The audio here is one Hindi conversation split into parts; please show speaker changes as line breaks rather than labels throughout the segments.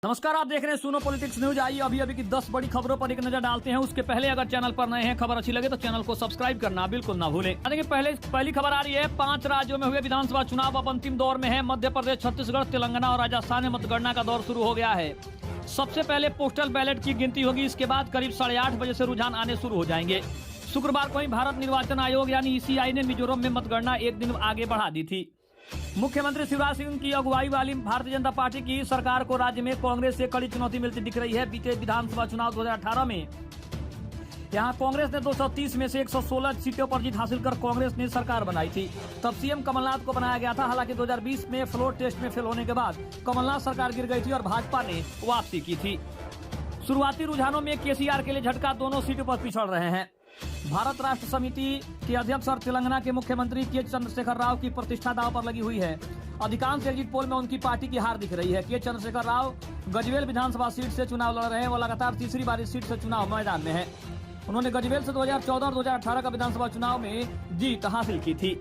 नमस्कार, आप देख रहे हैं सुनो पॉलिटिक्स न्यूज। आइए अभी की 10 बड़ी खबरों पर एक नजर डालते हैं। उसके पहले अगर चैनल पर नए हैं, खबर अच्छी लगे तो चैनल को सब्सक्राइब करना बिल्कुल ना भूलें। देखिए, पहली खबर आ रही है। 5 राज्यों में हुए विधानसभा चुनाव अब अंतिम दौर में है। मध्य प्रदेश, छत्तीसगढ़, तेलंगाना और राजस्थान में मतगणना का दौर शुरू हो गया है। सबसे पहले पोस्टल बैलेट की गिनती होगी। इसके बाद करीब 8:30 बजे से रुझान आने शुरू हो जाएंगे। शुक्रवार को ही भारत निर्वाचन आयोग यानी ECI ने मिजोरम में मतगणना एक दिन आगे बढ़ा दी थी। मुख्यमंत्री शिवराज सिंह की अगुवाई वाली भारतीय जनता पार्टी की सरकार को राज्य में कांग्रेस से कड़ी चुनौती मिलती दिख रही है। बीते विधानसभा चुनाव 2018 में यहां कांग्रेस ने 230 में से 116 सीटों पर जीत हासिल कर कांग्रेस ने सरकार बनाई थी। तब CM कमलनाथ को बनाया गया था। हालांकि 2020 में फ्लोर टेस्ट में फेल होने के बाद कमलनाथ सरकार गिर गई थी और भाजपा ने वापसी की थी। शुरुआती रुझानों में KCR के लिए झटका, दोनों सीटों पर पिछड़ रहे हैं। भारत राष्ट्र समिति के अध्यक्ष और तेलंगाना के मुख्यमंत्री के चंद्रशेखर राव की प्रतिष्ठा दांव पर लगी हुई है। अधिकांश एग्जिट पोल में उनकी पार्टी की हार दिख रही है। के चंद्रशेखर राव गजवेल विधानसभा सीट से चुनाव लड़ रहे हैं। वो लगातार तीसरी बार इस सीट से चुनाव मैदान में है। उन्होंने गजवेल से 2014 और 2018 का विधानसभा चुनाव में जीत हासिल की थी।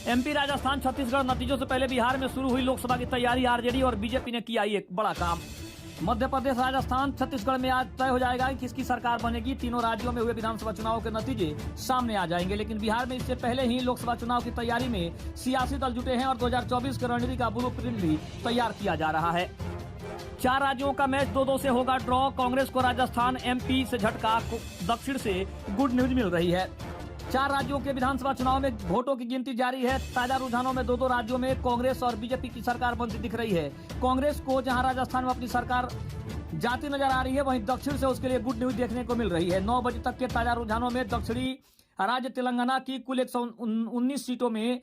MP, राजस्थान, छत्तीसगढ़ नतीजों से पहले बिहार में शुरू हुई लोकसभा की तैयारी RJD और BJP ने किया एक बड़ा काम। मध्य प्रदेश, राजस्थान, छत्तीसगढ़ में आज तय हो जाएगा कि किसकी सरकार बनेगी। तीनों राज्यों में हुए विधानसभा चुनाव के नतीजे सामने आ जाएंगे। लेकिन बिहार में इससे पहले ही लोकसभा चुनाव की तैयारी में सियासी दल जुटे हैं और 2024 के रणनीति का ब्लूप्रिंट भी तैयार किया जा रहा है। 4 राज्यों का मैच 2-2 से होगा ड्रॉ। कांग्रेस को राजस्थान, MP से झटका, दक्षिण से गुड न्यूज मिल रही है। 4 राज्यों के विधानसभा चुनाव में वोटों की गिनती जारी है। ताजा रुझानों में 2-2 राज्यों में कांग्रेस और BJP की सरकार बनती दिख रही है। कांग्रेस को जहां राजस्थान में अपनी सरकार जाती नजर आ रही है, वहीं दक्षिण से उसके लिए गुड न्यूज देखने को मिल रही है। 9 बजे तक के ताजा रुझानों में दक्षिणी राज्य तेलंगाना की कुल 119 सीटों में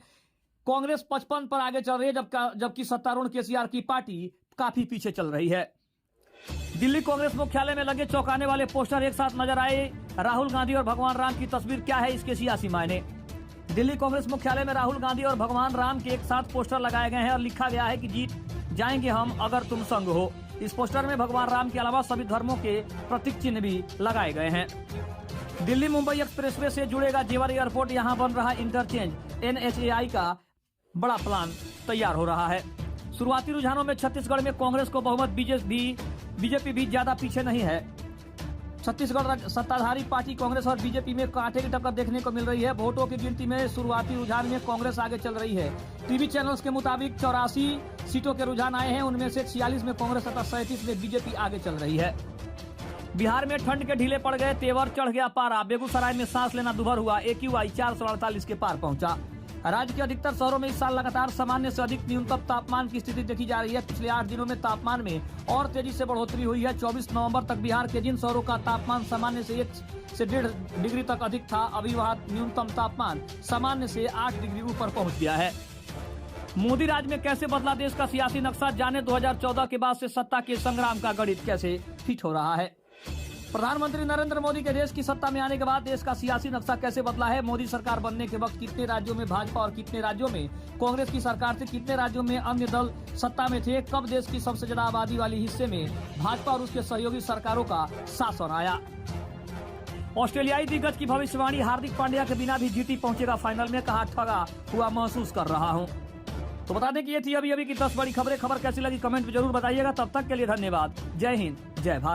कांग्रेस 55 पर आगे चल रही है, जबकि सत्तारूढ़ KCR की पार्टी काफी पीछे चल रही है। दिल्ली कांग्रेस मुख्यालय में लगे चौंकाने वाले पोस्टर एक साथ नजर आए। राहुल गांधी और भगवान राम की तस्वीर, क्या है इसके सियासी मायने। दिल्ली कांग्रेस मुख्यालय में राहुल गांधी और भगवान राम के एक साथ पोस्टर लगाए गए हैं और लिखा गया है कि जीत जाएंगे हम अगर तुम संग हो। इस पोस्टर में भगवान राम के अलावा सभी धर्मों के प्रतीक चिन्ह भी लगाए गए हैं। दिल्ली मुंबई एक्सप्रेसवे से जुड़ेगा जेवर एयरपोर्ट। यहां बन रहा इंटरचेंज। NHAI का बड़ा प्लान तैयार हो रहा है। शुरुआती रुझानों में छत्तीसगढ़ में कांग्रेस को बहुमत, BJP भी ज्यादा पीछे नहीं है। छत्तीसगढ़ सत्ताधारी पार्टी कांग्रेस और BJP में कांटे की टक्कर देखने को मिल रही है। वोटों की गिनती में शुरुआती रुझान में कांग्रेस आगे चल रही है। टीवी चैनल्स के मुताबिक 84 सीटों के रुझान आए हैं। उनमें से 46 में कांग्रेस तथा 37 में BJP आगे चल रही है। बिहार में ठंड के ढीले पड़ गए तेवर, चढ़ गया पारा। बेगूसराय में सांस लेना दुभर हुआ। AQI 448 के पार पहुंचा। राज्य के अधिकतर शहरों में इस साल लगातार सामान्य से अधिक न्यूनतम तापमान की स्थिति देखी जा रही है। पिछले 8 दिनों में तापमान में और तेजी से बढ़ोतरी हुई है। 24 नवंबर तक बिहार के जिन शहरों का तापमान सामान्य से 1 से 1.5 डिग्री तक अधिक था, अभी वहां न्यूनतम तापमान सामान्य से 8 डिग्री ऊपर पहुंच गया है। मोदी राज में कैसे बदला देश का सियासी नक्शा, जाने 2014 के बाद से सत्ता के संग्राम का गणित कैसे फिट हो रहा है। प्रधानमंत्री नरेंद्र मोदी के देश की सत्ता में आने के बाद देश का सियासी नक्शा कैसे बदला है। मोदी सरकार बनने के वक्त कितने राज्यों में भाजपा और कितने राज्यों में कांग्रेस की सरकार थी, कितने राज्यों में अन्य दल सत्ता में थे, कब देश की सबसे ज्यादा आबादी वाली हिस्से में भाजपा और उसके सहयोगी सरकारों का शासन आया। ऑस्ट्रेलियाई दिग्गज की भविष्यवाणी, हार्दिक पांड्या के बिना भी GT पहुंचेगा फाइनल में, कहा ठगा हुआ महसूस कर रहा हूं। तो बता दें कि ये थी अभी की 10 बड़ी खबरें। खबर कैसी लगी कमेंट में जरूर बताइएगा। तब तक के लिए धन्यवाद। जय हिंद, जय भारत।